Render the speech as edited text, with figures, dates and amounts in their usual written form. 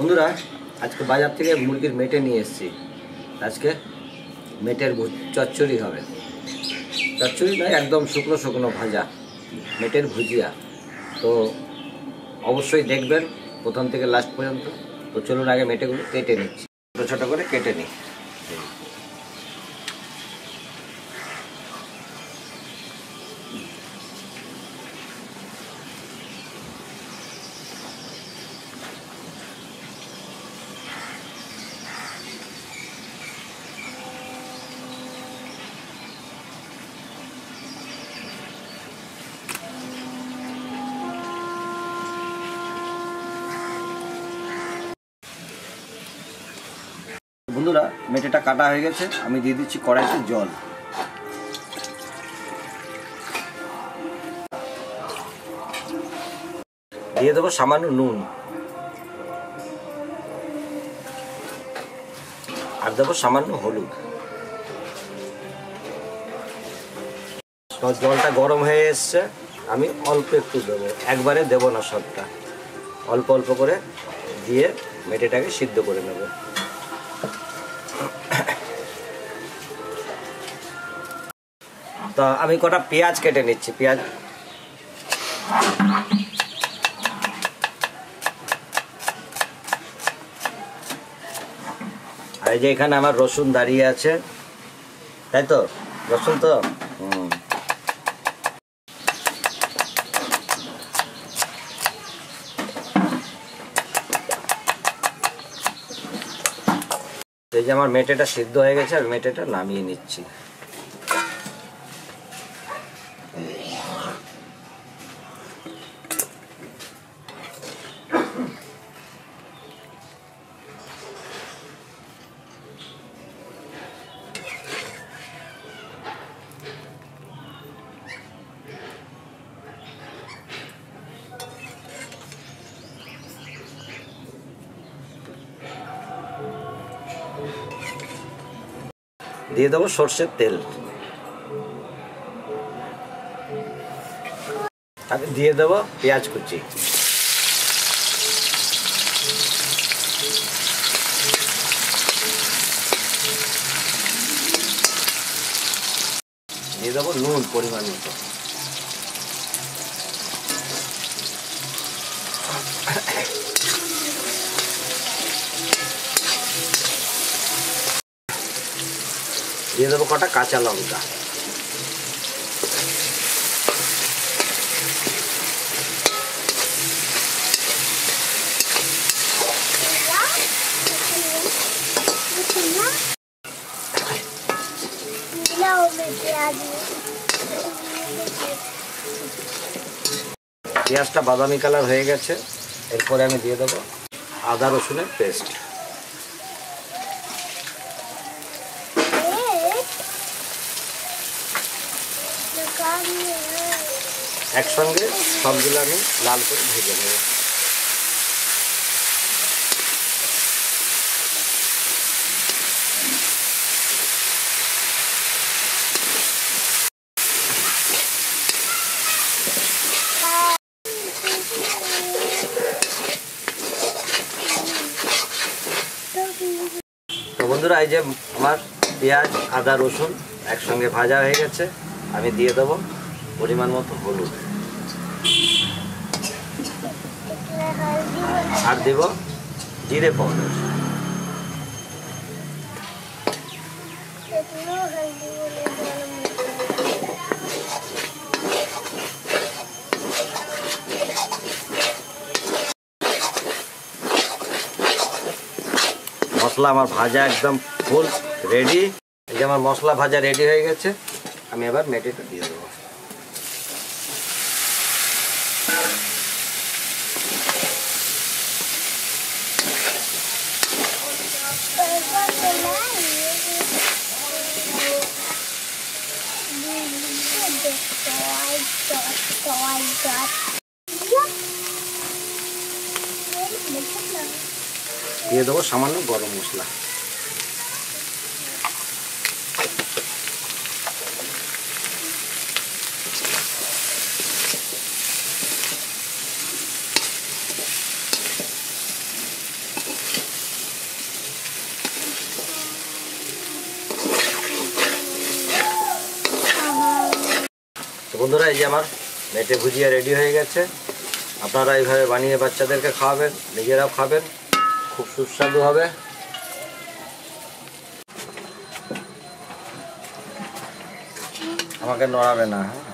বন্ধুরা আজকে বাজার থেকে মুরগির মেটে নিয়ে এসেছি। আজকে মেটের চচ্চড়ি হবে। চচ্চড়ি নয়, একদম শুকনো শুকনো ভাজা মেটের ভুজিয়া। তো অবশ্যই দেখবেন প্রথম থেকে লাস্ট পর্যন্ত। তো চলুন আগে মেটেগুলো কেটে নিচ্ছি, ছোটো ছোটো করে কেটে নিই। বন্ধুরা মেটেটা কাটা হয়ে গেছে, আমি দিয়ে দিচ্ছি কড়াইতে জল। দিয়ে দেবো সামান্য নুন, আর দেবো সামান্য হলুদ। জলটা গরম হয়ে এসছে, আমি অল্প একটু দেবো, একবারে দেবো না সবটা, অল্প অল্প করে দিয়ে মেটেটাকে সিদ্ধ করে নেব। তো আমি কটা পেঁয়াজ কেটে নিচ্ছি। পেঁয়াজ আর এই যে এখানে আমার রসুন দাঁড়িয়ে আছে, তাই তো? রসুন তো এই যে আমার মেটেটা সিদ্ধ হয়ে গেছে, আর মেটেটা নামিয়ে নিচ্ছি। দিয়ে দেবো সর্ষের তেল, তাতে দিয়ে দেবো পেঁয়াজ কুচি, দিয়ে দেবো নুন পরিমাণ মতো, দিয়ে দেবো কটা কাঁচা লঙ্কা, পেঁয়াজটা বাদামি কালার হয়ে গেছে। এরপরে আমি দিয়ে দেবো আদা রসুনের পেস্ট। একসঙ্গে সবগুলো আমি লাল করে ভেজে নেব। তো বন্ধুরা এই যে আমার পেঁয়াজ আদা রসুন একসঙ্গে ভাজা হয়ে গেছে, আমি দিয়ে দেবো পরিমাণ মতো হলুদ, আর দেব জিরে পাউডার। মশলা আমার ভাজা একদম ফুল রেডি। এই যে আমার মশলা ভাজা রেডি হয়ে গেছে, আমি এবার মেটেটা দিয়ে দেবো। দিয়ে দেবো সামান্য গরম মশলা। বন্ধুরা, এই যে আমার মেটে ভুজিয়া রেডি হয়ে গেছে। আপনারা এইভাবে বানিয়ে বাচ্চাদেরকে খাওয়াবেন, নিজেরাও খাবেন, খুব সুস্বাদু হবে। আমাকে নড়াবে না, হ্যাঁ।